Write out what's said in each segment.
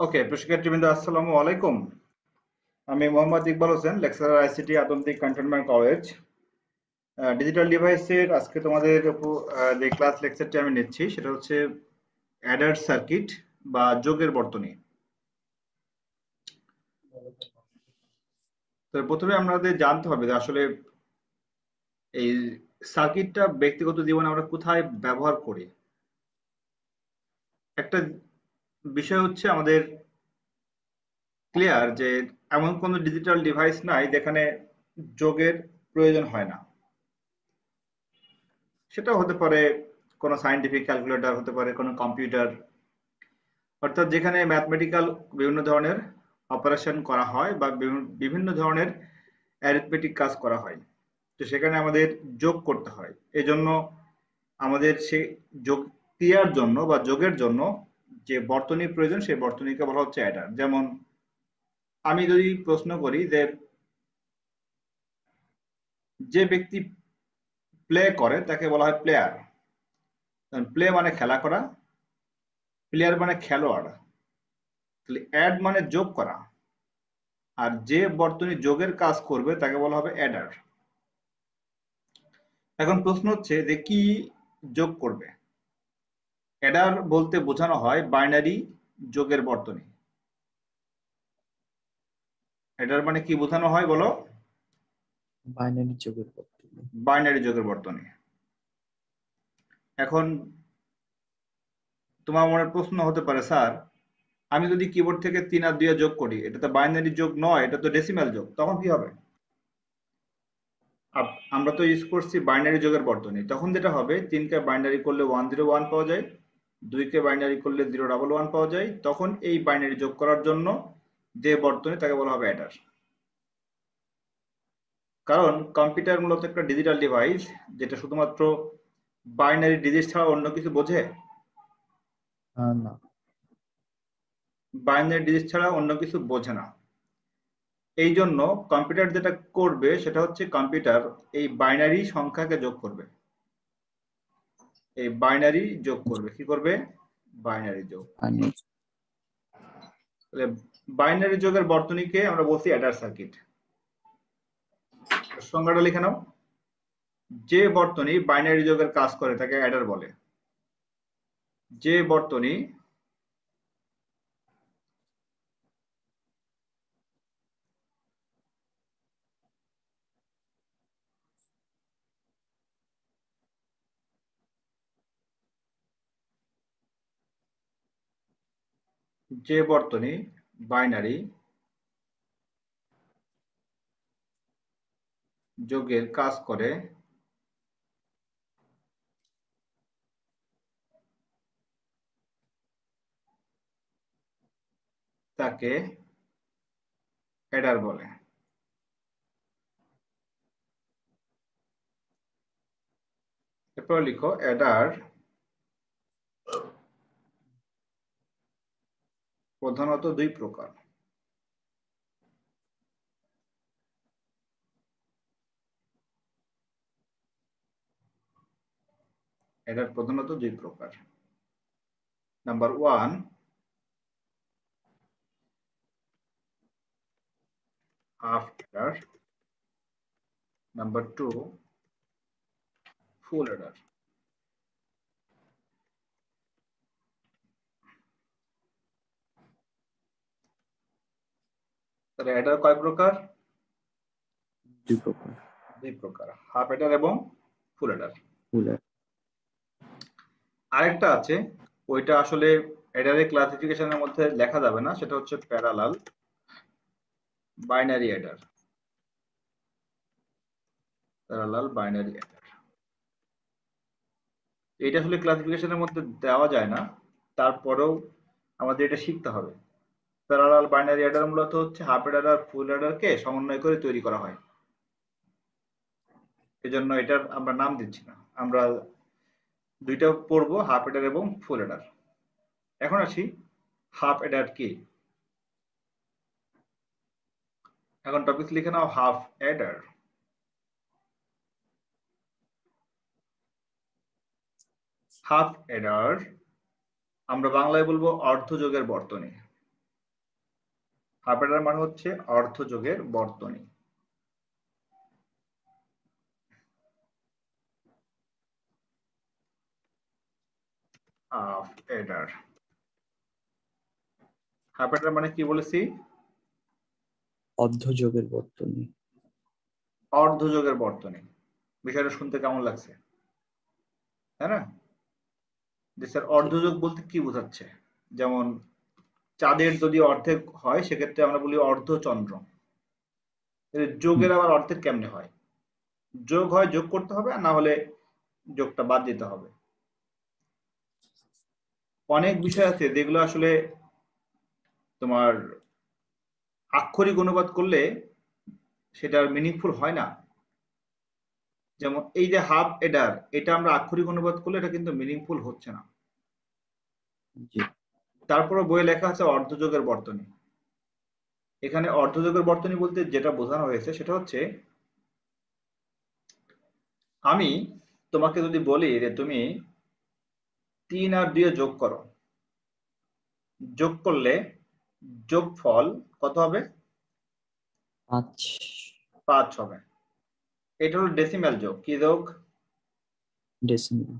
ওকে, শিক্ষার্থীবৃন্দ আসসালামু আলাইকুম। আমি মোহাম্মদ ইকবাল হোসেন, লেকচারার আইসিটি আদমদীপ ক্যান্টনমেন্ট কলেজ। ডিজিটাল ডিভাইসের আজকে তোমাদের যে ক্লাস লেকচারটি আমি নিচ্ছি সেটা হচ্ছে অ্যাডার সার্কিট বা যোগের বর্তনী। তো প্রথমে আমাদের জানতে হবে যে আসলে এই সার্কিটটা ব্যক্তিগত জীবনে আমরা কোথায় ব্যবহার করি। একটা বিষয় হচ্ছে আমাদের ক্লিয়ার যে এমন কোনো ডিজিটাল ডিভাইস নাই যেখানে যোগের প্রয়োজন হয় না। সেটা হতে পারে কোনো সায়েন্টিফিক ক্যালকুলেটর, হতে পারে কোনো কম্পিউটার, অর্থাৎ যেখানে ম্যাথমেটিক্যাল বিভিন্ন ধরনের অপারেশন করা হয় বা বিভিন্ন ধরনের অ্যারিথমেটিক কাজ করা হয়। তো সেখানে আমাদের যোগ করতে হয়। এজন্য আমাদের সেই যোগ ক্রিয়ার জন্য বা যোগের জন্য যে বর্তনী প্রয়োজন সেই বর্তনীকে বলা হচ্ছে অ্যাডার। যেমন আমি যদি প্রশ্ন করি যে যে ব্যক্তি প্লে করে তাকে বলা হয় প্লেয়ার। প্লে মানে খেলা করা, প্লেয়ার মানে খেলোয়াড়। তাহলে অ্যাড মানে যোগ করা, আর যে বর্তনী যোগের কাজ করবে তাকে বলা হবে অ্যাডার। এখন প্রশ্ন হচ্ছে যে কি যোগ করবে। অ্যাডার বলতে বোঝানো হয় বাইনারি যোগের বর্তনী। অ্যাডার মানে কি বোঝানো হয় বলো? বাইনারি যোগের পদ্ধতি। বাইনারি যোগের বর্তনী। এখন তোমার মনে প্রশ্ন হতে পারে, স্যার আমি যদি কিবোর্ড থেকে 3 আর 2 যোগ করি, এটা তো বাইনারি যোগ নয়, এটা তো ডেসিমাল যোগ, তখন কি হবে? আমরা তো ইউজ করছি বাইনারি যোগের বর্তনী। তখন যেটা হবে, 3কে বাইনারি করলে 101 পাওয়া যায়, 2কে বাইনারি করলে 011 পাওয়া যায়। তখন এই বাইনারি যোগ করার জন্য যে বর্তনী তাকে বলা হবে অ্যাডার। কারণ কম্পিউটার মূলত একটা ডিজিটাল ডিভাইস যেটা শুধুমাত্র বাইনারি ডিজিট ছাড়া অন্য কিছু বোঝে। না। বাইনারি ডিজিট ছাড়া অন্য কিছু বোঝে না। এই জন্য কম্পিউটার যেটা করবে সেটা হচ্ছে কম্পিউটার এই বাইনারি সংখ্যাকে যোগ করবে। এই বাইনারি যোগ করবে, কি করবে? বাইনারি যোগ। বাইনারি। তাহলে বাইনারি যোগের বর্তনীকে আমরা বলছি অ্যাডার সার্কিট। সংজ্ঞাটা লিখে নাও। যে বর্তনী বাইনারি যোগের কাজ করে তাকে অ্যাডার বলে। যে বর্তনী যে বর্তনী বাইনারি যোগের কাজ করে তাকে অ্যাডার বলে। এরপর লিখো অ্যাডার প্রধানত দুই প্রকার। অ্যাডার প্রধানত দুই প্রকার। নাম্বার 1 হাফ অ্যাডার, নাম্বার 2 ফুল অ্যাডার। তাহলে অ্যাডার কয় প্রকার? দুই প্রকার। দুই প্রকার, হাফ অ্যাডার এবং ফুল অ্যাডার। ফুল আরেকটা আছে, ওইটা আসলে অ্যাডারের ক্লাসিফিকেশনের মধ্যে লেখা যাবে না, সেটা হচ্ছে parallel binary Eder. Parallel binary Eder এটা আসলে ক্লাসিফিকেশনের মধ্যে দেওয়া যায় না, তারপরেও আমাদের এটা শিখতে হবে। প্যারালাল বাইনারি অ্যাডার মূলত হচ্ছে হাফ অ্যাডার আর ফুল অ্যাডারকে সমন্বয় করে তৈরি করা হয়। এজন্য এটার আমরা নাম দিচ্ছি না, আমরা দুইটা পড়বো, হাফ অ্যাডার এবং ফুল অ্যাডার। এখন আসি হাফ অ্যাডার কি। এখন টপিক লিখে নাও হাফ অ্যাডার। হাফ অ্যাডার আমরা বাংলায় বলবো অর্ধযোগের বর্তনী। হাফ অ্যাডার মানে হচ্ছে অর্ধযোগের বর্তনী। হাফ অ্যাডার, হাফ অ্যাডার মানে কি বলেছি? অর্ধযোগের বর্তনী। অর্ধযোগের বর্তনী। বিষয়টা শুনতে কেমন লাগছে, তাই না? যে স্যার অর্ধযোগ বলতে কি বোঝাচ্ছে? যেমন চাঁদের যদি অর্ধেক হয় সেক্ষেত্রে আমরা বলি অর্ধচন্দ্র। যোগের আবার অর্ধেক কেমনে হয়? যোগ হয় যোগ করতে হবে, আর না হলে যোগটা বাদ দিতে হবে। অনেক বিষয় আছে যেগুলো আসলে তোমার আক্ষরিক অনুবাদ করলে সেটার মিনিংফুল হয় না। যেমন এই যে হাফ এডার, এটা আমরা আক্ষরিক অনুবাদ করলে এটা কিন্তু মিনিংফুল হচ্ছে না। জি। তারপরে বইয়ে লেখা আছে অর্ধযোগের বর্তনী। এখানে অর্ধযোগের বর্তনী বলতে যেটা বোঝানো হয়েছে সেটা হচ্ছে, আমি তোমাকে যদি বলি যে তুমি 3 আর 2 যোগ করো, যোগ করলে যোগফল কত হবে? 5। 5 হবে। এটা হলো ডেসিম্যাল যোগ। কি যোগ? ডেসিমেল।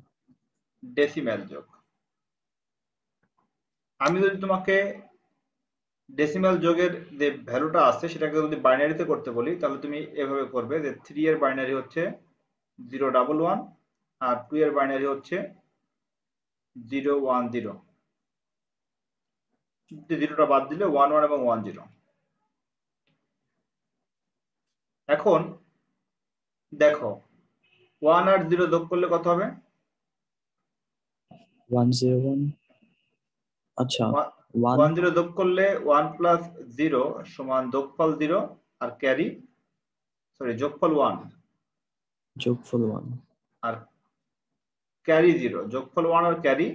ডেসিম্যাল যোগ। আমি যদি তোমাকে ডেসিম্যাল যোগের যে ভ্যালুটা আছে সেটাকে যদি বাইনারিতে করতে বলি, তাহলে তুমি এভাবে করবে যে 3 এর বাইনারি হচ্ছে 011 আর 2 এর বাইনারি হচ্ছে 010। জিরোটা বাদ দিলে 11 এবং 10। এখন দেখো 1 আর 0 যোগ করলে কত হবে? 101। আচ্ছা, 1 10 যোগ করলে 1 প্লাস 0 সমান যোগফল 0 আর ক্যারি, সরি যোগফল 1 যোগফল 1। আর ক্যারি 0। যোগফল 1 আর ক্যারি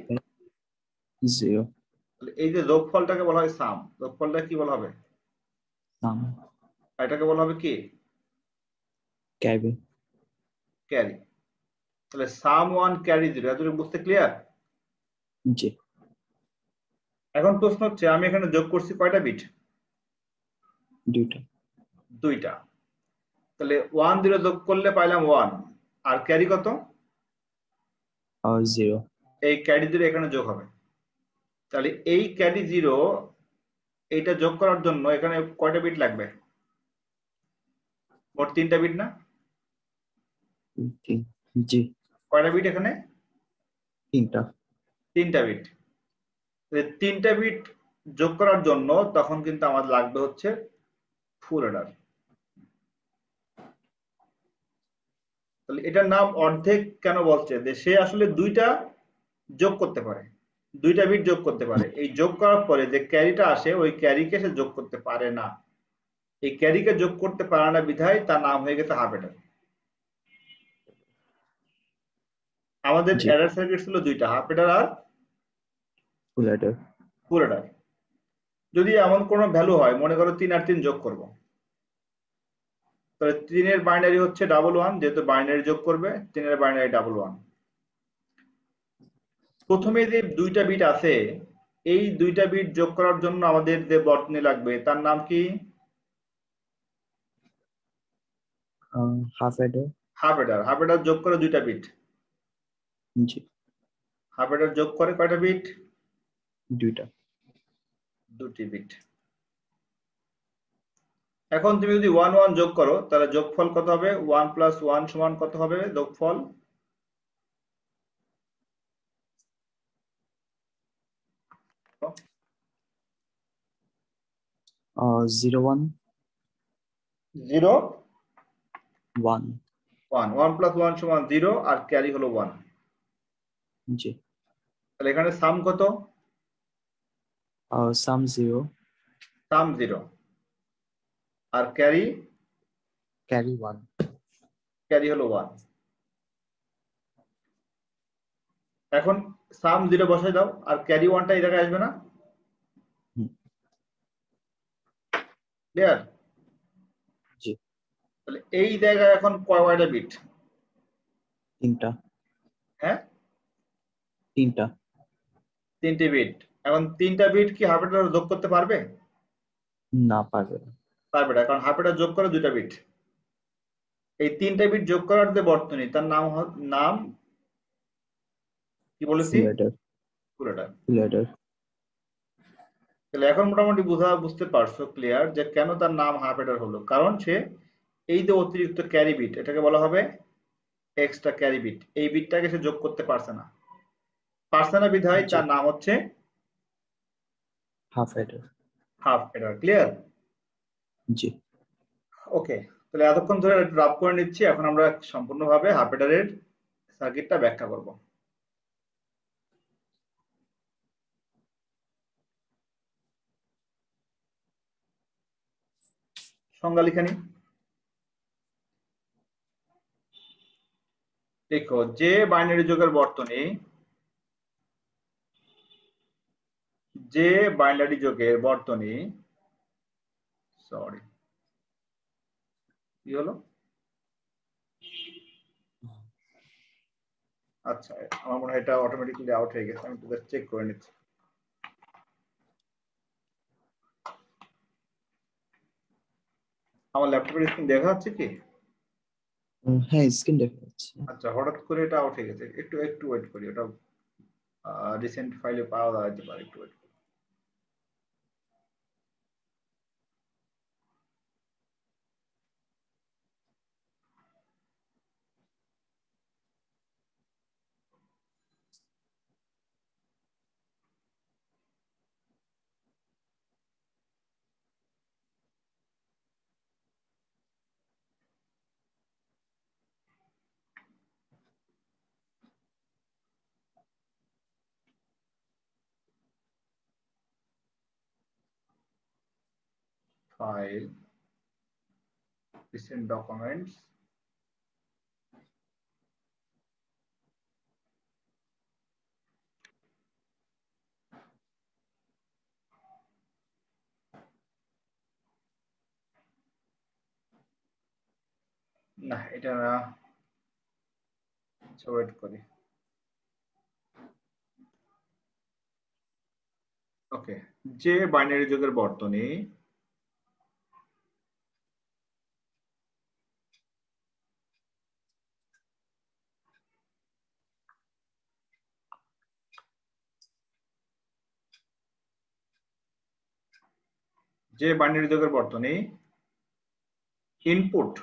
0। এই যে যোগফলটাকে বলা হয় সাম। যোগফলটা কি বলা হবে? সাম। আর এটাকে বলা হবে কি? ক্যারি। ক্যারি। তাহলে সাম 1 ক্যারি 0, এতটুকু বুঝতে ক্লিয়ার? জি। এখন প্রশ্ন হচ্ছে আমি এখানে যোগ করছি কয়টা বিট? 2টা। 2টা। তাহলে 1 0 যোগ করলে পাইলাম 1, আর ক্যারি কত? 0। এই ক্যারি 0 এখানে যোগ হবে। তাহলে এই ক্যারি 0 এইটা যোগ করার জন্য এখানে কয়টা বিট লাগবে? মোট 3টা বিট না? জি। কয়টা বিট এখানে? 3টা। 3টা বিট। 3টা বিট যোগ করার জন্য তখন কিন্তু আমাদের লাগবে হচ্ছে ফুল অ্যাডার। তাহলে এটার নাম অর্ধেক কেন বলছে? যে সে আসলে 2টা যোগ করতে পারে, 2টা বিট যোগ করতে পারে। এই যোগ করার পরে যে ক্যারিটা আসে ওই ক্যারিকে সে যোগ করতে পারে না। এই ক্যারিকে যোগ করতে পারে না বিধায় তার নাম হয়ে গেছে হাফ অ্যাডার। আমাদের জি। অ্যাডার সার্কিট ছিল 2টা, হাফ অ্যাডার আর ফুল অ্যাডার। ফুল অ্যাডার। যদি এমন কোনো ভ্যালু হয়, মনে করো 3 আর 3 যোগ করব, তাহলে 3 এর বাইনারি হচ্ছে 11, যেহেতু বাইনারি যোগ করবে 3 এর বাইনারি 11। প্রথমে যে 2টা বিট আছে, এই 2টা বিট যোগ করার জন্য আমাদের যে বর্তনী লাগবে তার নাম কি? Half adder. Half adder. Half Eder যোগ করে 2টা বিট। জি। হাফ অ্যাডার যোগ করে কয়টা বিট? 2টা। 2টি বিট। এখন তুমি যদি 1 1 যোগ করো তাহলে যোগফল কত হবে? 1 প্লাস 1 সমান কত হবে যোগফল? জিরো 1 0 1। 1। 1 প্লাস 1 সমান 0 আর ক্যারি হলো 1। জি। তাহলে এখানে সাম কত? সাম 0। সাম 0 আর ক্যারি, ক্যারি 1। ক্যারি হলো 1। এখন সাম 0 বসাই দাও আর ক্যারি 1টা এই জায়গায় আসবে না? ক্লিয়ার? জি। তাহলে এই জায়গায় এখন কয়টা বিট? 3টা। হ্যাঁ, 3টা। 3টি বিট। এখন 3টা বিট কি হাফ অ্যাডার যোগ করতে পারবে? না পারবে না। পারবে না, কারণ হাফ অ্যাডার যোগ করে 2টা বিট। এই 3টা বিট যোগ করার যে বর্তনী, তার নাম কি বলেছি? ফুল অ্যাডার। ফুল অ্যাডার। ফুল অ্যাডার। তাহলে এখন মোটামুটি বুঝতে পারছো ক্লিয়ার যে কেন তার নাম হাফ অ্যাডার হলো, কারণ সে এই যে অতিরিক্ত ক্যারি বিট, এটাকে বলা হবে এক্সট্রা ক্যারি বিট, এই বিটটাকে সে যোগ করতে পারছে না, বিধায় জি। তার নাম হচ্ছে half adder. Half adder. Clear? জি। ওকে, তাহলে এতক্ষণ ধরে ড্রাফ করে নিচ্ছি, এখন আমরা সম্পূর্ণভাবে হাফ অ্যাডারের সার্কিটটা ব্যাখ্যা করব। সংজ্ঞা লিখে নিই। দেখো, যে বাইনারি যোগের বর্তনী, সরি কি হলো, আচ্ছা আমার মনে হয় এটা অটোমেটিক্যালি আউট হয়ে গেছে, আমি একটু চেক করে নিচ্ছি। আমার ল্যাপটপের স্ক্রিন দেখা যাচ্ছে কি? হ্যাঁ, স্ক্রিন দেখা যাচ্ছে। আচ্ছা, হঠাৎ করে এটা আউট হয়ে গেছে, একটু একটু ওয়েট করি, ওটা রিসেন্ট ফাইলে পাওয়া যেতে পারে, একটু ওয়েট করি। ফাইল, রিসেন্ট ডকুমেন্টস, না এটা না, ওয়েট করি। ওকে, যে বাইনারি যুগের বর্তনী, ইনপুট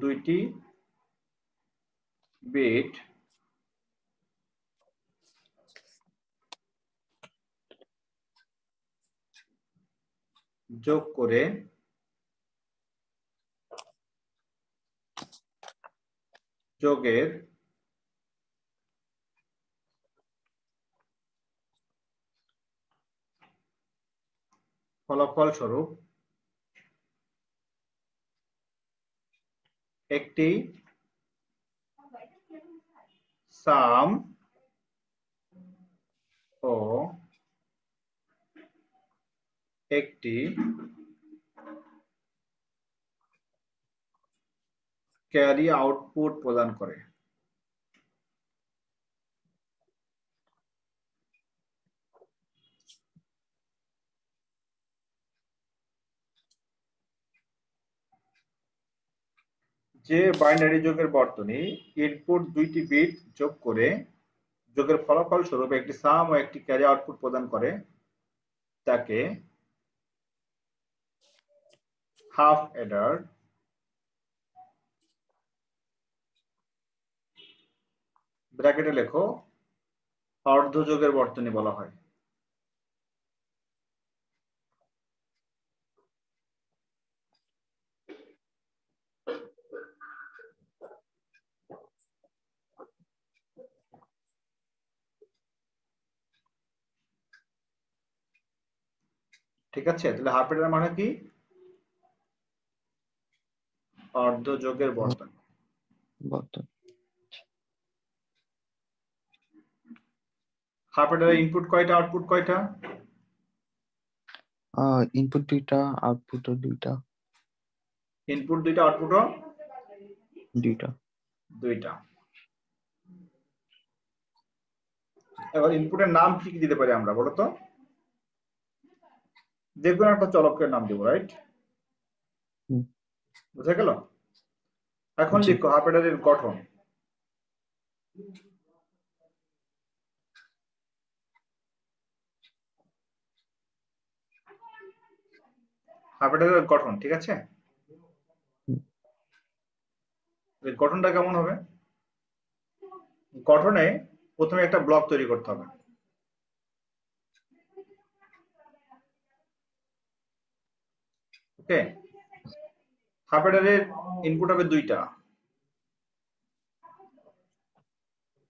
দুইটি বিট, যোগ করে যোগের ফলাফল স্বরূপ একটি সাম ও একটি ক্যারি আউটপুট প্রদান করে। যে বাইনারি যোগের বর্তনী ইনপুট দুইটি বিট যোগ করে যোগের ফলাফল স্বরূপ একটি সাম ও একটি ক্যারি আউটপুট প্রদান করে, তাকে হাফ অ্যাডার, ব্র্যাকেটে লেখো অর্ধ যোগের বর্তনী বলা হয়। ঠিক আছে, তাহলে হাফ অ্যাডার মানে কি? অর্ধ যোগের বর্তনী। বর্তন। হাফ অ্যাডারের ইনপুট কয়টা, আউটপুট কয়টা? ইনপুট 2টা, আউটপুটও 2টা। ইনপুট দুইটা, আউটপুটও 2টা। দুইটা। এবার ইনপুটের নাম কি কি দিতে পারি আমরা বলো তো? যে কোনো একটা চলকের নাম দিব, রাইট? হুম, বুঝা গেল? এখন জি লিখো হাফ অ্যাডারের গঠন। হাফ অ্যাডারের গঠন, ঠিক আছে? হুম, এর গঠনটা কেমন হবে? গঠনে প্রথমে একটা ব্লক তৈরি করতে হবে। ওকে, হাফ অ্যাডারের ইনপুট হবে দুইটা,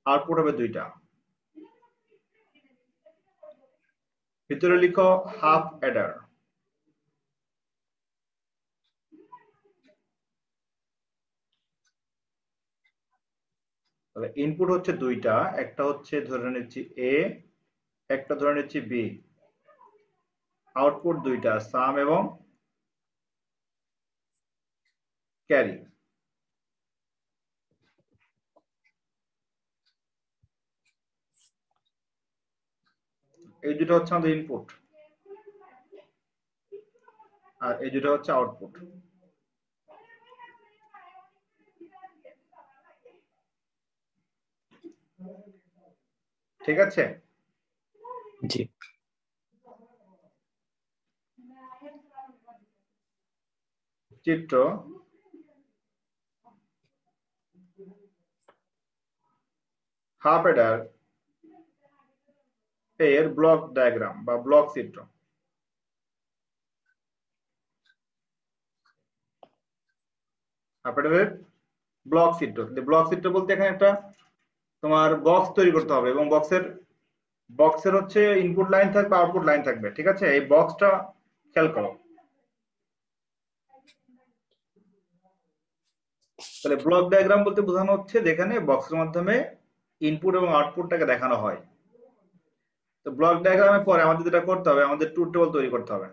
আউটপুট হবে দুইটা। ভিতরে লিখো হাফ অ্যাডার। তাহলে ইনপুট হচ্ছে দুইটা, একটা হচ্ছে ধরে নিচ্ছি এ, একটা ধরে নিচ্ছি বি। আউটপুট দুইটা, সাম এবং ক্যারি। এই দুটো হচ্ছে আমাদের ইনপুট, আর এই দুটো হচ্ছে আউটপুট। ঠিক আছে? জি চিত্র হাফ অ্যাডার এর ব্লক ডায়াগ্রাম বা ব্লক চিত্র। হাফ অ্যাডারের ব্লক চিত্র। ব্লক চিত্র বলতে এখানে একটা তোমার বক্স তৈরি করতে হবে, এবং বক্সের হচ্ছে ইনপুট লাইন থাকবে, আউটপুট লাইন থাকবে, ঠিক আছে? এই বক্সটা খেয়াল করো। তাহলে ব্লক ডায়াগ্রাম বলতে বোঝানো হচ্ছে যেখানে বক্সের মাধ্যমে ইনপুট এবং আউটপুটটাকে দেখানো হয়। তো ব্লক ডায়াগ্রামের পরে আমাদের যেটা করতে হবে, আমাদের ট্রুথ টেবল তৈরি করতে হবে,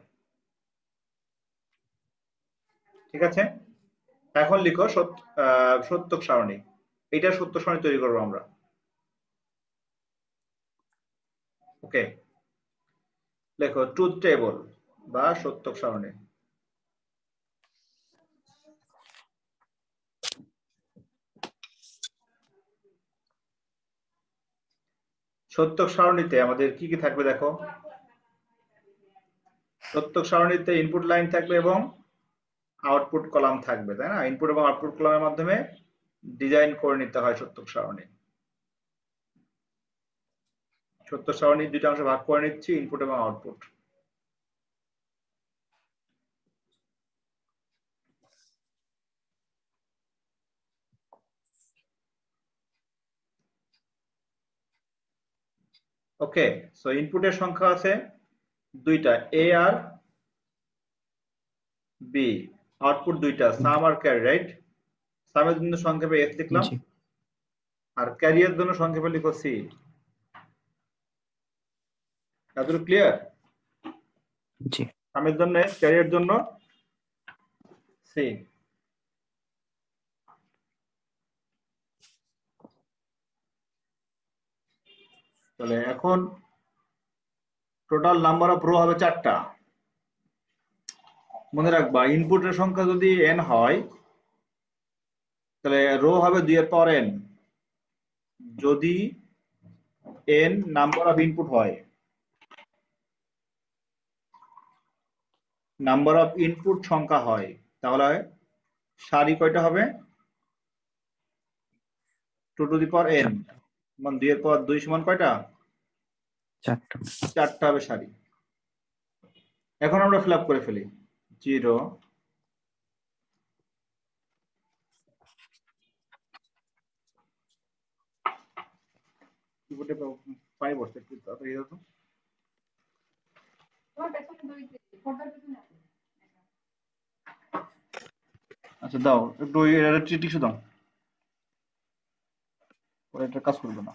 ঠিক আছে? এখন লিখো সত্যক সারণী। এটা সত্য সারণী তৈরি করবো আমরা। ওকে, লেখো ট্রুথ টেবল বা সত্যক সারণী। সত্যক সারণীতে আমাদের কি কি থাকবে দেখো। সত্যক সারণীতে ইনপুট লাইন থাকবে এবং আউটপুট কলাম থাকবে, তাই না? ইনপুট এবং আউটপুট কলামের মাধ্যমে ডিজাইন করে নিতে হয় সত্যক সারণী। সত্য সারণী দুইটা অংশে ভাগ করে নিচ্ছি, ইনপুট এবং আউটপুট। ওকে, সো ইনপুটের সংখ্যা আছে দুইটা, এ আর বি। আউটপুট দুইটা, সাম আর ক্যারি, রাইট? সামের জন্য সংক্ষেপে এস লিখলাম, জি আর ক্যারিয়ের জন্য সংক্ষেপে লিখো সি। এতটুকু ক্লিয়ার? জি সামের জন্য এস, ক্যারিয়ের জন্য সি। তাহলে এখন টোটাল নাম্বার অফ রো হবে 4টা। মনে রাখবা ইনপুটের সংখ্যা যদি n হয় তাহলে রো হবে 2 এর পাওয়ার n। যদি n নাম্বার অফ ইনপুট হয়, নাম্বার অফ ইনপুট সংখ্যা হয়, তাহলে সারি কয়টা হবে? 2 টু দি পাওয়ার n, চারটা মানে 2 এর পাওয়ার 2 সমান কয়টা? চারটা 4টা হবে সারি। এখন আমরা ফিল আপ করে ফেলি। 0, কিবোর্ডে পানি পড়ছে, একটু তাড়াতাড়ি দাও তো। আচ্ছা দাও, একটু টিস্যু দাও, ওরা এটা কাজ করবে না।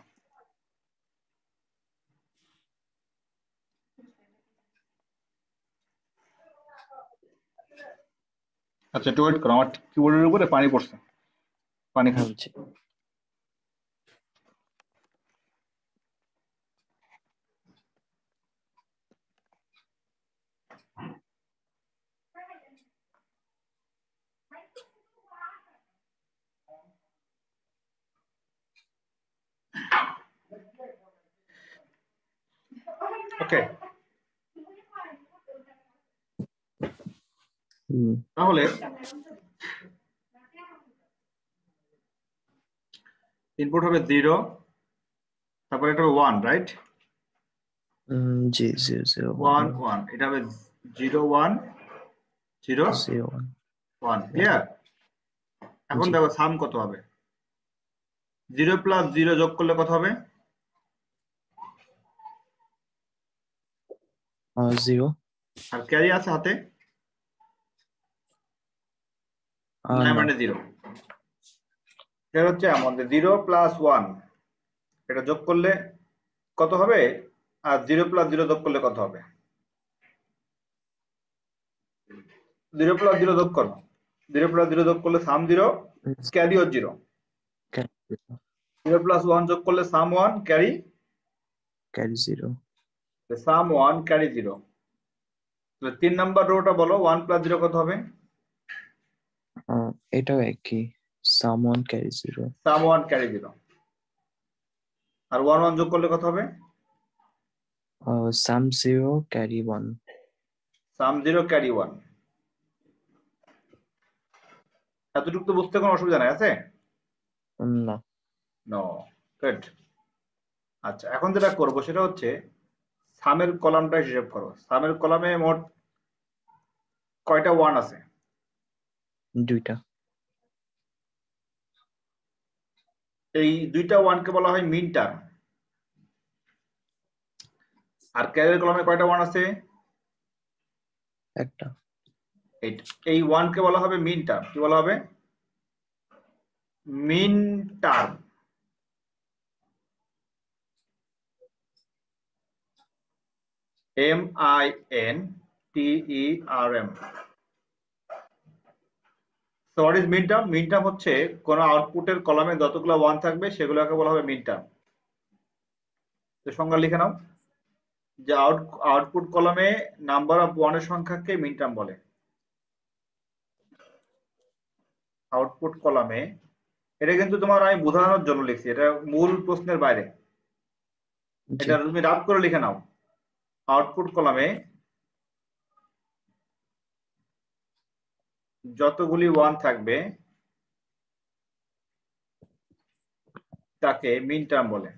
আচ্ছা একটু ওয়েট করো, আমার কিবোর্ডের উপরে পানি পড়ছে, পানি খাই। বলছি ওকে, mm, তাহলে ইনপুট হবে 0, তারপরে এটা হবে 1, রাইট? জি 0 0 1 1 1, এটা হবে 0 1 0 0 1 1, ক্লিয়ার? এখন জি দেখো সাম কত হবে। 0 প্লাস 0 যোগ করলে কত হবে? 0 আর ক্যারি আছে হাতে, 9 না মানে 0। এটা হচ্ছে আমাদের 0 প্লাস 1, এটা যোগ করলে কত হবে, আর 0 প্লাস 0 যোগ করলে কত হবে? 0 প্লাস 0 যোগ করো, 0 প্লাস 0 যোগ করলে সাম 0, ক্যারিও 0। 0 প্লাস 1 যোগ করলে সাম 1, ক্যারি carry 0 সাম 1, ক্যারি 0। তাহলে 3 নাম্বার রোটা বলো, 1 প্লাস 0 কত হবে? এটাও একই someone carry 0 সাম 1, ক্যারি 0। আর 1 1 যোগ করলে কত হবে? some 0 carry 1 সাম 0, ক্যারি 1। এতটুকু তো বুঝতে কোনো অসুবিধা নাই, আছে? না নো, গুড। আচ্ছা, এখন যেটা করব সেটা হচ্ছে সামের কলামটা হিসাব করো। সামের কলামে মোট কয়টা 1 আছে? 2টা এই 2টা 1 কে বলা হয় মিন টার্ম। আর ক্যারির কলামে কয়টা 1 আছে? একটা এই 1 কে বলা হবে মিন টার্ম। কি বলা হবে? Minterm. MINTERM। So what is minterm? Minterm হচ্ছে কোন আউটপুটের কলামে যতগুলো 1 থাকবে সেগুলোকে বলা হবে মিন টার্ম। তো সংজ্ঞা লিখে নাও যে আউটপুট কলামে নাম্বার অফ 1 এর সংখ্যাকে মিন টার্ম বলে। আউটপুট কলামে, এটা কিন্তু তোমার আমি বোঝানোর জন্য লিখছি, এটা মূল প্রশ্নের বাইরে। জি এটা তুমি রাফ করে লিখে নাও। আউটপুট কলামে যতগুলি 1 থাকবে তাকে মিন টার্ম বলে।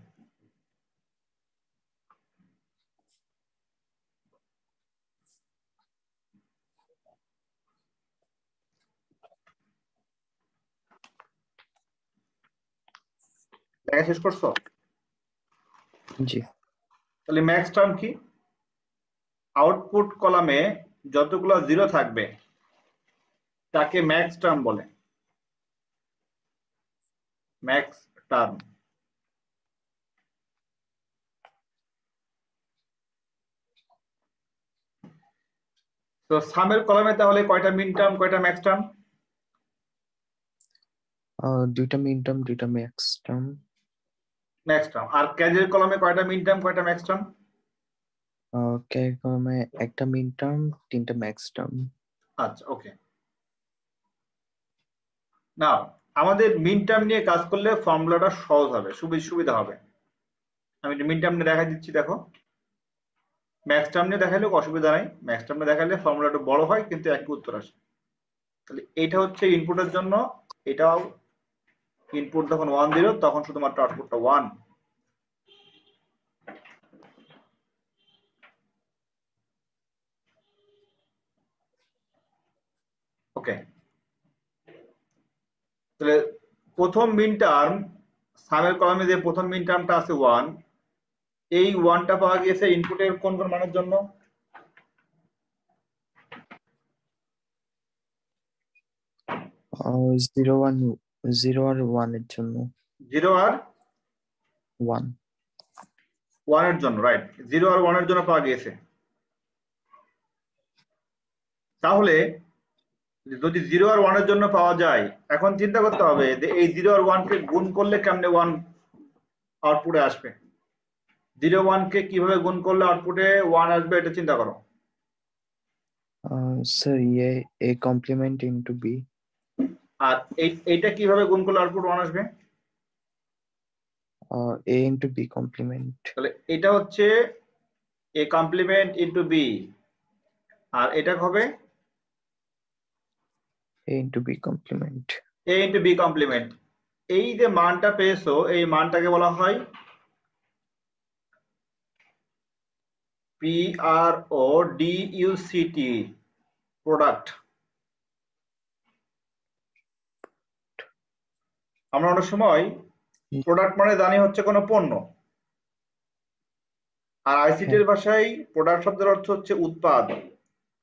লেখা শেষ করছো? জি তাহলে ম্যাক্স টার্ম কি? আউটপুট কলামে যতগুলো 0 থাকবে তাকে ম্যাক্স টার্ম বলে। Max term. তো সামের কলামে তাহলে কয়টা মিন টার্ম, কয়টা ম্যাক্স টার্ম? 2টা মিন টার্ম 2টা ম্যাক্স টার্ম ম্যাক্স টার্ম। আর ক্যারির কলামে কয়টা মিন টার্ম, কয়টা ম্যাক্স টার্ম? ক্যারি কলামে একটা মিন টার্ম 3টা ম্যাক্স টার্ম আচ্ছা, ওকে। নাও আমাদের মিন টার্ম নিয়ে কাজ করলে ফর্মুলাটা সহজ হবে, সুবিধা হবে। আমি মিন টার্ম নিয়ে দেখা দিচ্ছি, দেখো। ম্যাক্স টার্ম নিয়ে দেখাইলে অসুবিধা নাই, ম্যাক্স টার্ম নিয়ে দেখাইলে ফর্মুলাটা বড় হয় কিন্তু একই উত্তর আসে। তাহলে এটা হচ্ছে ইনপুটের জন্য, এটাও ইনপুট যখন 1 দিল তখন শুধুমাত্র আউটপুটটা 1। ওকে, তাহলে প্রথম মিন টার্ম, সামের কলামে যে প্রথম মিন টার্মটা আছে 1, এই 1টা পাওয়া গিয়েছে ইনপুটের কোন কোন মানের জন্য? 0 1 0 আর 1 এর জন্য 0 আর 1 1 এর জন্য, রাইট। 0 আর 1 এর জন্য পাওয়া গিয়েছে। তাহলে যদি 0 আর 1 এর জন্য পাওয়া যায়, এখন চিন্তা করতে হবে যে এই 0 আর 1 কে গুণ করলে কেমনে 1 আউটপুটে আসবে। 0 1 কে কিভাবে গুণ করলে আউটপুটে 1 আসবে, এটা চিন্তা করো। Sir a complement into b আর এইটা কিভাবে গুণ করলে আউটপুট 1 আসবে? a into b complement তাহলে এটা হচ্ছে এ কমপ্লিমেন্ট ইন্টু বি, আর এটা হবে A into B complement. A into B complement. এই যে মানটা পেয়েছো এই মানটাকে বলা হয় PRODUCT, প্রোডাক্ট। আমরা অনেক সময় প্রোডাক্ট মানে জানি হচ্ছে কোনো পণ্য, আর আইসিটি এর ভাষায় প্রোডাক্ট শব্দের অর্থ হচ্ছে উৎপাদ।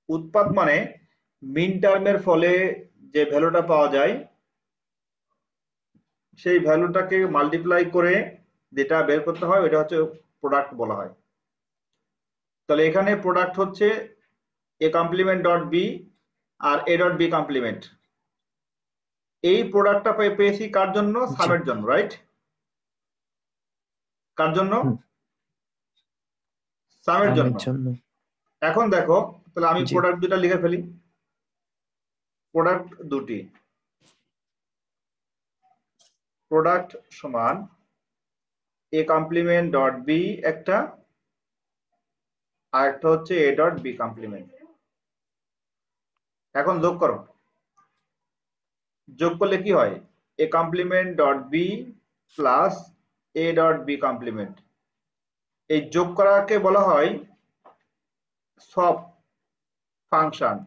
উৎপাদ মানে মিন টার্মের ফলে যে ভ্যালুটা পাওয়া যায় সেই ভ্যালুটাকে মাল্টিপ্লাই করে যেটা বের করতে হয় ওটা হচ্ছে প্রোডাক্ট বলা হয়। তাহলে এখানে প্রোডাক্ট হচ্ছে এ কমপ্লিমেন্ট ডট বি আর এ ডট বি কমপ্লিমেন্ট। এই প্রোডাক্টটা পেয়েছি কার জন্য? সামের জন্য, রাইট? কার জন্য? সামের জন্য। এখন দেখো তাহলে আমি প্রোডাক্ট দুটা লিখে ফেলি। প্রোডাক্ট দুটি, প্রোডাক্ট সমান এ কমপ্লিমেন্ট ডট বি একটা, আর একটা হচ্ছে এ ডট বি কমপ্লিমেন্ট। এখন যোগ করো, যোগ করলে কি হয়? A complement dot B plus A dot B complement. এই যোগ করাকে বলা হয় সব ফাংশন।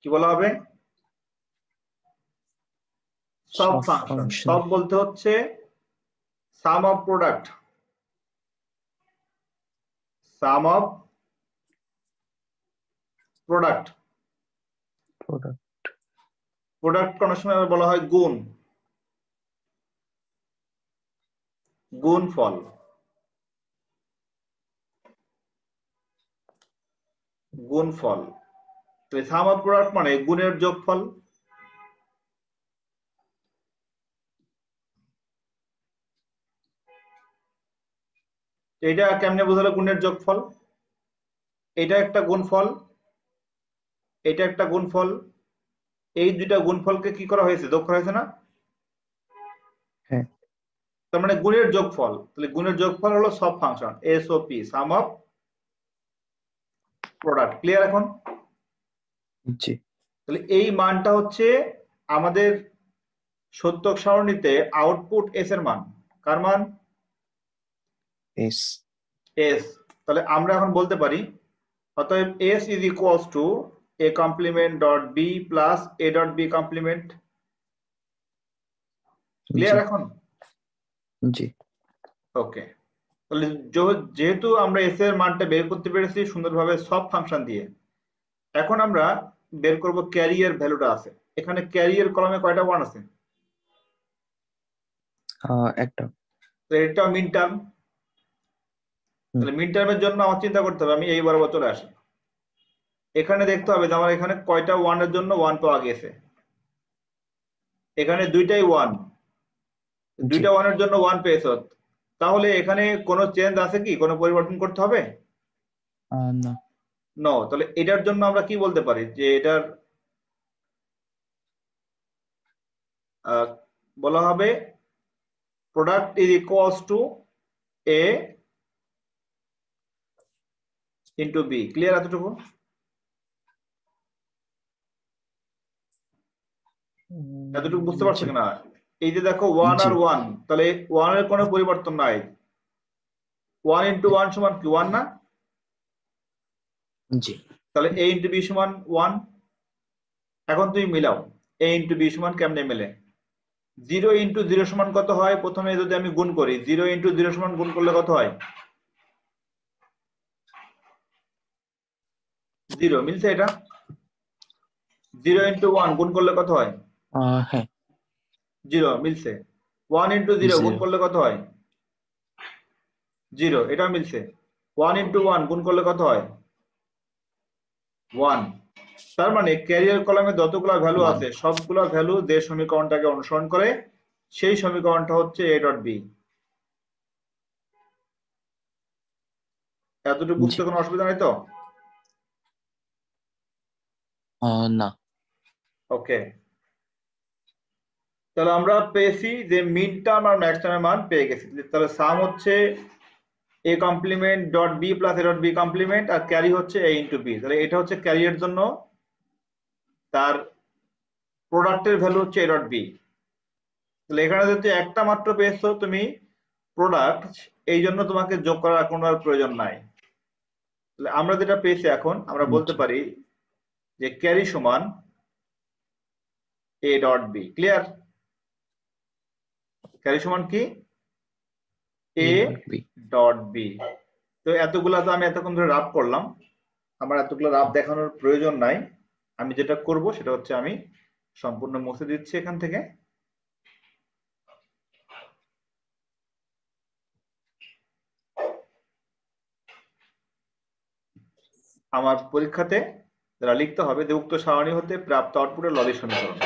কি বলা হবে? সব ফাংশন। সব বলতে হচ্ছে sum of product, sum of product. Product কোন সময় বলা হয় গুণ, গুণফল। গুণফল, সাম অফ প্রোডাক্ট মানে গুণের যোগফল। এটা কেমনে বোঝালো গুণের যোগফল? এটা একটা গুণফল, এটা একটা গুণফল, এই দুইটা গুণফলকে কি করা হয়েছে? যোগ করা হয়েছে না? হ্যাঁ। তার মানে গুণের যোগফল। তাহলে গুণের যোগফল হলো সব function, SOP, some of product. Clear এখন? জি। তাহলে এই মানটা হচ্ছে আমাদের সত্যক সারণীতে আউটপুট এস এর মান। কার মান? এস। এস। তাহলে আমরা এখন বলতে পারি অতএব S is equals to A complement dot B plus A dot B complement. Clear এখন? জি। ওকে। তাহলে যেহেতু আমরা এস এর মানটা বের করতে পেরেছি সুন্দরভাবে সব ফাংশন দিয়ে, এখন আমরা বের করব ক্যারিয়ার ভ্যালুটা আছে। এখানে ক্যারিয়ার কলামে কয়টা ওয়ান আছে? একটা। তো এটা মিন টার্ম। তাহলে মিন টার্মের জন্য আমার চিন্তা করতে হবে, আমি এই বরাবর চলে আসি। এখানে দেখতে হবে যে আমার এখানে কয়টা ওয়ানের জন্য ওয়ান পাওয়া গেছে। এখানে দুইটাই ওয়ান, দুইটা ওয়ানের জন্য ওয়ান পেয়েছো। তাহলে এখানে কোনো চেঞ্জ আছে কি? কোনো পরিবর্তন করতে হবে না। নো। তাহলে এটার জন্য আমরা কি বলতে পারি যে এটার বলা হবে product is equals to A into B. Clear এতটুকু? এতটুকু বুঝতে পারছো কিনা? এই যে দেখো ওয়ান আর ওয়ান, তাহলে ওয়ানের কোনো পরিবর্তন নাই। ওয়ান ইন্টু ওয়ান সমান কি? ওয়ান না? জি। তাহলে এ ইন্টু বি সমান ওয়ান। এখন তুমি মিলাও এ ইন্টু বি সমান কেমনে মেলে? 0 ইন্টু 0 সমান কত হয়? প্রথমে যদি আমি গুণ করি 0 ইন্টু 0 সমান গুণ করলে কত হয়? 0 মিলছে এটা? 0 ইন্টু 1 গুণ করলে কত হয়? হ্যাঁ। 0 মিলছে। 1 ইন্টু 0 গুণ করলে কত হয়? 0, এটা মিলছে। 1 ইন্টু 1 গুণ করলে কত হয়? 1। তার মানে ক্যারিয়ার কলামে যতগুলো ভ্যালু আছে সবগুলো ভ্যালু যে সমীকরণটাকে অনুসরণ করে সেই সমীকরণটা হচ্ছে এ ডট বি। এতটুকু বুঝতে কোনো অসুবিধা নেই তো? না। ওকে। তাহলে আমরা পেয়েছি যে মিন টার্ম আর ম্যাক্স টার্মের মান পেয়ে গেছি। তাহলে সাম হচ্ছে a complement dot B plus a dot B complement, আর ক্যারি হচ্ছে a ইন্টু বি। তাহলে এটা হচ্ছে ক্যারি এর জন্য, তার প্রোডাক্টের ভ্যালু হচ্ছে a ডট বি। তাহলে এখানে যদি একটা মাত্র পেয়েছো তুমি প্রোডাক্ট, এই জন্য তোমাকে যোগ করার কোনো আর প্রয়োজন নাই। তাহলে আমরা যেটা পেয়েছি এখন আমরা বলতে পারি যে ক্যারি সমান a dot B. Clear? Carry সমান কি? a dot B. তো এতগুলা তো আমি এতক্ষণ ধরে রাফ করলাম, আমার এতগুলো রাফ দেখানোর প্রয়োজন নাই। আমি যেটা করব সেটা হচ্ছে আমি সম্পূর্ণ মুছে দিচ্ছি এখান থেকে। আমার পরীক্ষাতে যারা লিখতে হবে যে উক্ত সারণী হতে প্রাপ্ত আউটপুটের লজিক সমীকরণ,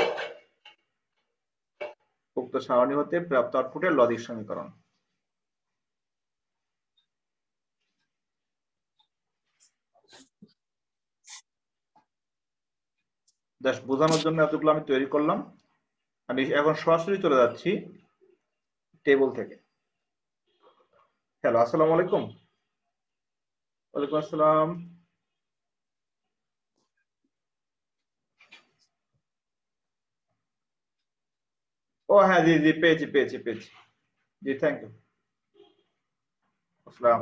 উক্ত সারণী হতে প্রাপ্ত আউটপুটের লজিক সমীকরণ। জাস্ট বোঝানোর জন্য এতগুলো আমি তৈরি করলাম। আমি এখন সরাসরি চলে যাচ্ছি টেবিল থেকে। হ্যালো, আসসালামু আলাইকুম। ওয়ালাইকুম আসসালাম। ও হ্যাঁ, জি জি, পেয়েছি পেয়েছি পেয়েছি। জি, থ্যাংক ইউ। আসসালাম।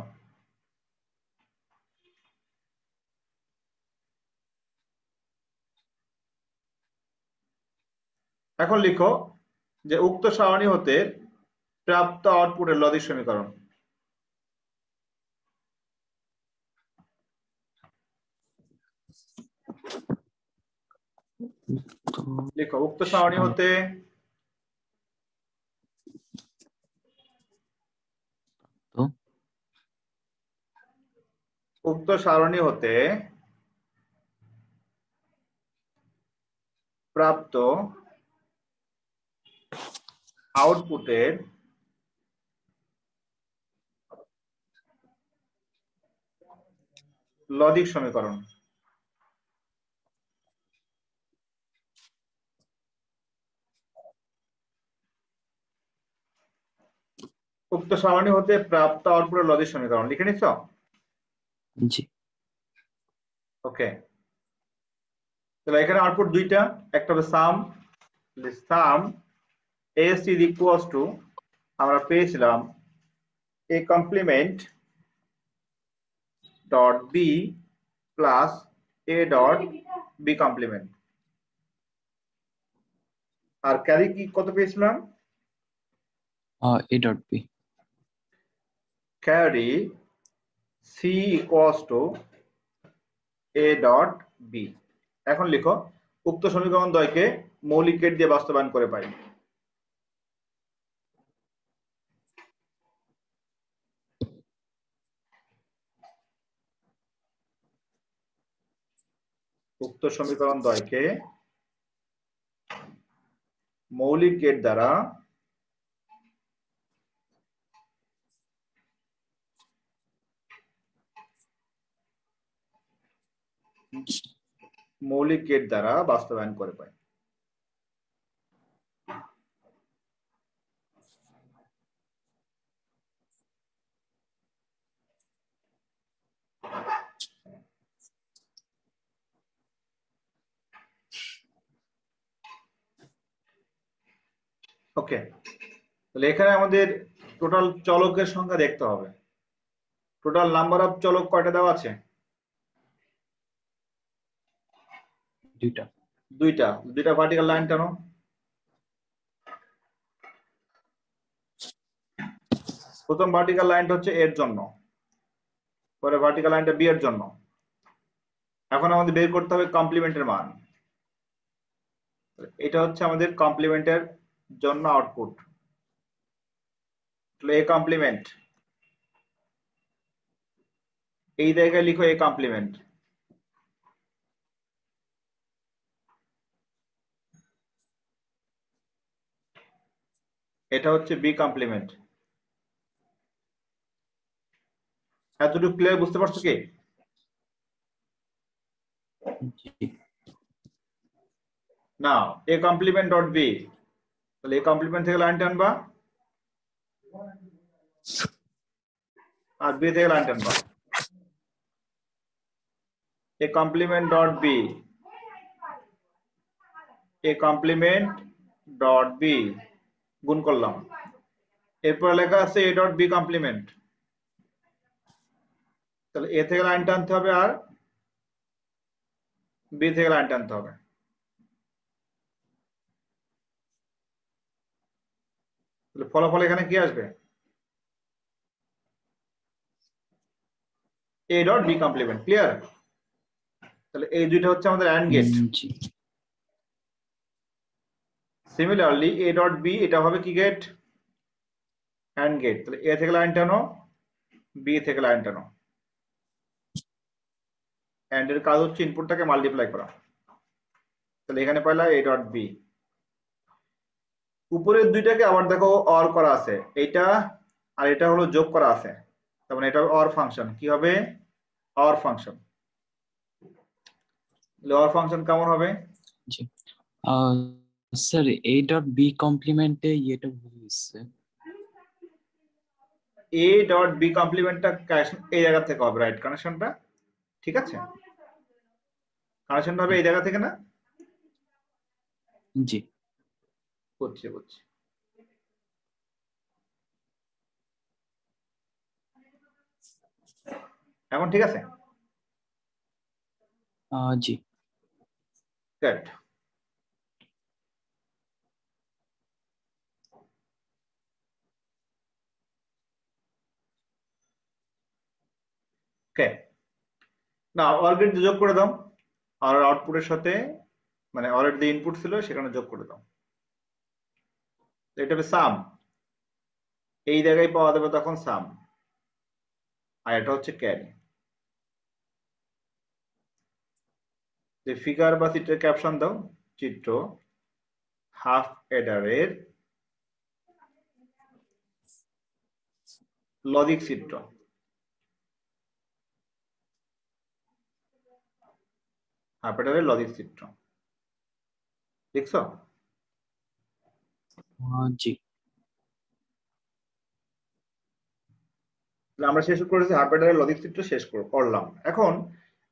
এখন লিখো যে উক্ত সারণী হতে প্রাপ্ত আউটপুটের লজিক সমীকরণ। লিখো উক্ত সারণী হতে উক্ত সারণী হতে প্রাপ্ত আউটপুটের লজিক সমীকরণ। উক্ত সারণী হতে প্রাপ্ত আউটপুটের লজিক সমীকরণ লিখে নিচ্ছ? জি। ওকে, তাহলে এখানে আউটপুট দুইটা, একটা হবে sum, sum S is equals to আমরা পেয়েছিলাম a complement dot B plus a dot B complement, আর ক্যারি কি কত পেয়েছিলাম? a dot b carry C equals to a dot B. এখন লিখো উক্ত সমীকরণ দ্বয়কে মৌলিক গেট দিয়ে বাস্তবায়ন করে পাই। উক্ত সমীকরণ দ্বয়কে মৌলিক গেট দ্বারা বাস্তবায়ন করে পাই। ওকে, তাহলে এখানে আমাদের টোটাল চলকের সংখ্যা দেখতে হবে। টোটাল নাম্বার অফ চলক কয়টা দেওয়া আছে? দুইটা। দুইটা। দুইটা ভার্টিক্যাল লাইন টানো। প্রথম ভার্টিক্যাল লাইনটা হচ্ছে এর জন্য, পরে ভার্টিক্যাল লাইনটা বি এর জন্য। এখন আমাদের বের করতে হবে কমপ্লিমেন্টের মান। এটা হচ্ছে আমাদের কমপ্লিমেন্টের জন্য আউটপুট। এ কমপ্লিমেন্ট, এই জায়গায় লিখো এ কমপ্লিমেন্ট। এটা হচ্ছে বি কমপ্লিমেন্ট। এতটুকু ক্লিয়ার বুঝতে পারছো কি? জি। Now A complement dot B, তাহলে এ কমপ্লিমেন্ট থেকে লাইন টানবা আর বি থেকে লাইন টানবা। A complement dot B, A complement dot B গুণ করলাম। এরপর লেখা আছে এ ডট বি কমপ্লিমেন্ট। তাহলে এ থেকে লাইন টানতে হবে আর বি থেকে লাইন টানতে হবে। তাহলে ফলাফল এখানে কি আসবে? A dot B complement. Clear? তাহলে এই দুইটা হচ্ছে আমাদের অ্যান্ড গেট। জি। সিমিলারলি এ ডট বি এটা হবে কি গেট? And get. তাহলে এ থেকে লাইন টানো, বি থেকে লাইন টানো। অ্যান্ড এর কাজ হচ্ছে ইনপুটটাকে মাল্টিপ্লাই করা। তাহলে এখানে পাইলা এ ডট বি। উপরের দুইটাকে আবার দেখো অর করা আছে, এটা আর এটা হলো যোগ করা আছে, তার মানে এটা অর ফাংশন। কি হবে? Or function. অর ফাংশন কেমন হবে? জি স্যার এ ডট বি কমপ্লিমেন্টে এটা ভুল হচ্ছে। এ ডট বি কমপ্লিমেন্টটা এই জায়গা থেকে হবে, রাইট? কানেকশনটা ঠিক আছে? কানেকশনটা হবে এই জায়গা থেকে না? জি বুঝছি বুঝছি। এখন ঠিক আছে? জি গুড। ওকে, না অর গেট যোগ করে দাও, আর আউটপুটের সাথে মানে অরের যে ইনপুট ছিল সেখানে যোগ করে দাও। এটা হবে সাম, এই জায়গায় পাওয়া যাবে তখন সাম, আর এটা হচ্ছে ক্যারি। যে ফিগার বা চিত্রের ক্যাপশন দাও, চিত্র হাফ এডারের লজিক চিত্র। হাফ এডারের লজিক চিত্র দেখছো? জি আমরা শেষ করেছি হাফ এডারের লজিক চিত্র, শেষ করলাম। এখন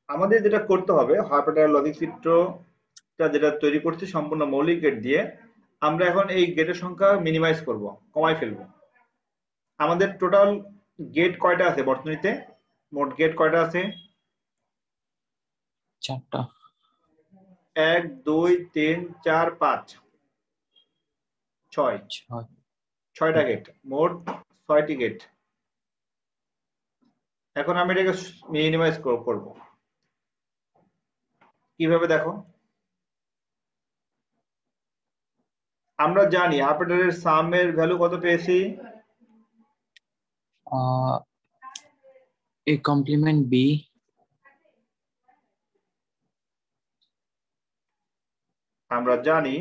আমাদের যেটা করতে হবে, হাফ এডারের লজিক চিত্রটা যেটা তৈরি করছি সম্পূর্ণ মৌলিক গেট দিয়ে, আমরা এখন এই গেটের সংখ্যা মিনিমাইজ করব, কমাই ফেলবো। আমাদের টোটাল গেট কয়টা আছে বর্তনীতে? মোট গেট কয়টা আছে? 4টা। 1 2 3 4 5 6, 6 6টা গেট, মোট 6টি গেট। এখন আমি এটাকে মিনিমাইজ করব কিভাবে দেখো? আমরা জানি হাফ এডারের সাম এর ভ্যালু কত পেয়েছি? A complement B. আমরা জানি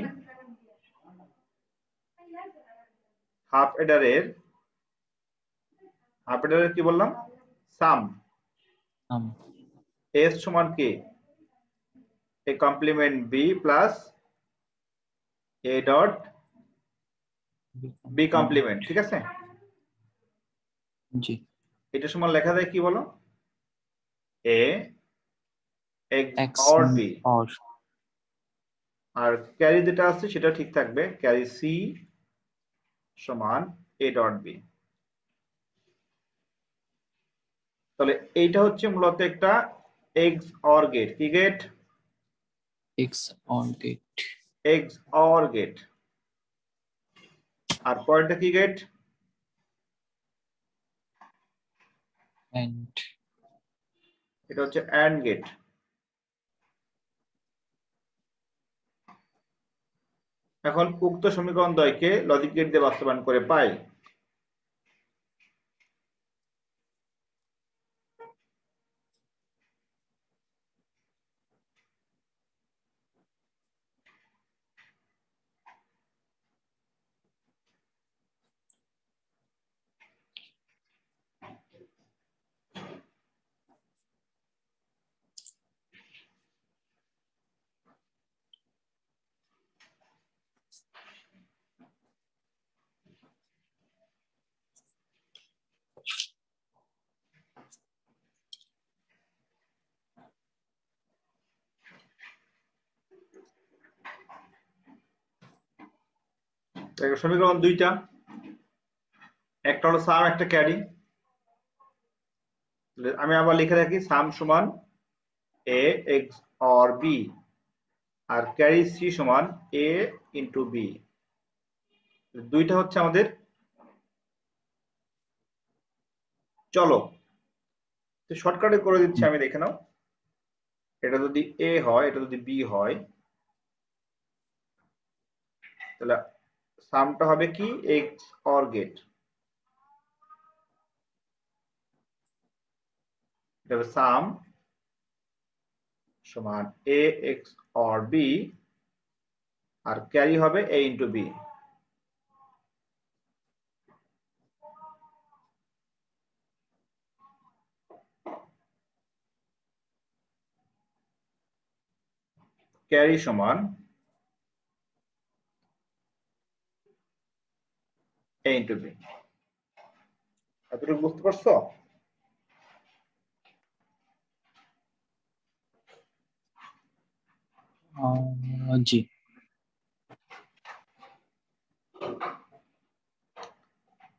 হাফ এডারের কি বললাম? সাম। এস সমান কি? A complement B plus A dot B complement. ঠিক আছে? জি এটা সমান লেখা যায় কি বলো? A XOR B. OR. আর ক্যারি যেটা আছে সেটা ঠিক থাকবে, ক্যারি সি সমান এ ডট বি। তাহলে এইটা হচ্ছে মূলত একটা এক্স অর গেট। কি gate? XOR gate. XOR gate. আর পরেরটা কি গেট? এন্ড। এটা হচ্ছে অ্যান্ড গেট। এখন উক্ত সমীকরণ দ্বয়কে লজিক গেট দিয়ে বাস্তবায়ন করে পাই সমীকরণ দুইটা, একটা হলো সাম, একটা ক্যারি। আমি আবার লিখে রাখি সাম সমান এ এক্স অর বি আর ক্যারি সি সমান এ ইন্টু বি। দুইটা হচ্ছে আমাদের চলক। তো শর্টকাটে করে দিচ্ছি আমি, দেখে নাও। এটা যদি এ হয়, এটা যদি বি হয়, তাহলে সামটা হবে কি এক্স অর গেট। এটা হবে সাম সমান এ এক্স অর বি আর ক্যারি হবে এ ইন্টু বি। ক্যারি সমান এ ইন্টু বি। এতটুকু বুঝতে পারছো? জি।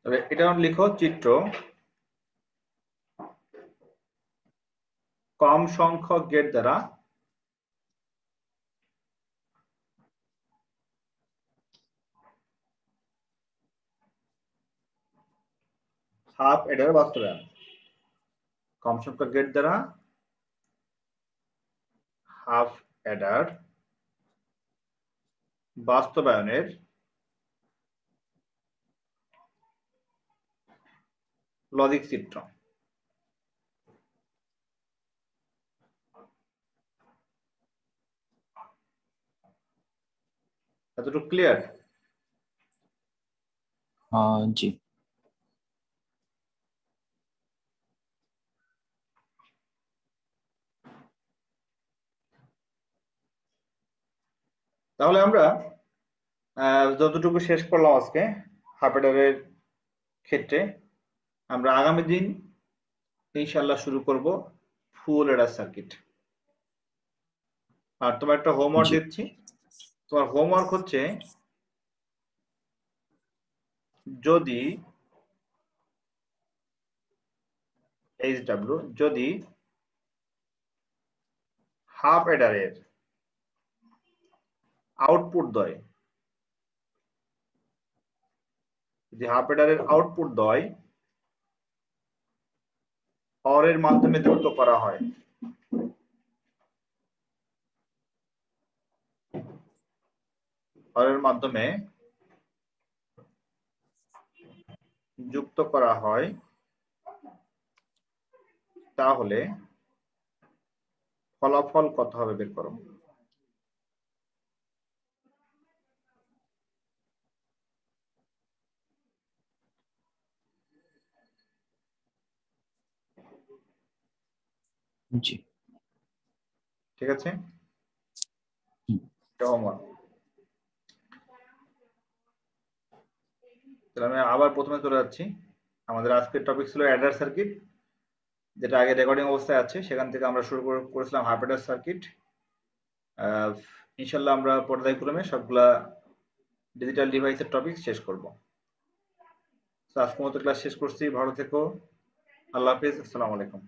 তবে এটা লিখো চিত্র, কম সংখ্যক গেট দ্বারা হাফ এডার বাস্তবায়ন। কম সংখ্যক গেট দ্বারা হাফ এডার বাস্তবায়নের লজিক চিত্র। এতটুকু ক্লিয়ার? জি। তাহলে আমরা যতটুকু শেষ করলাম আজকে হাফ এডারের ক্ষেত্রে, আমরা আগামী দিন ইনশাল্লাহ শুরু করব ফুল এডার সার্কিট। আর তোমার একটা হোমওয়ার্ক জি। দিচ্ছি। তোমার হোমওয়ার্ক হচ্ছে, যদি এইচডব্লিউ যদি হাফ এডারের আউটপুট দেয়, যদি হাফ এডারের আউটপুট দেয় অর এর মাধ্যমে যুক্ত করা হয়, অর এর মাধ্যমে যুক্ত করা হয়, তাহলে ফলাফল কত হবে বের করো। জি। ঠিক আছে, এটা হোমওয়ার্ক। তাহলে আমি আবার প্রথমে চলে যাচ্ছি। আমাদের আজকের টপিক ছিল অ্যাডার সার্কিট, যেটা আগে রেকর্ডিং অবস্থায় আছে, সেখান থেকে আমরা শুরু করেছিলাম হাফ এডার সার্কিট। ইনশাল্লাহ আমরা পর্যায়ক্রমে সবগুলা ডিজিটাল ডিভাইসের টপিক শেষ করব। আজকের মতো ক্লাস শেষ করছি। ভালো থেকো। আল্লাহ হাফিজ। আসসালামু আলাইকুম।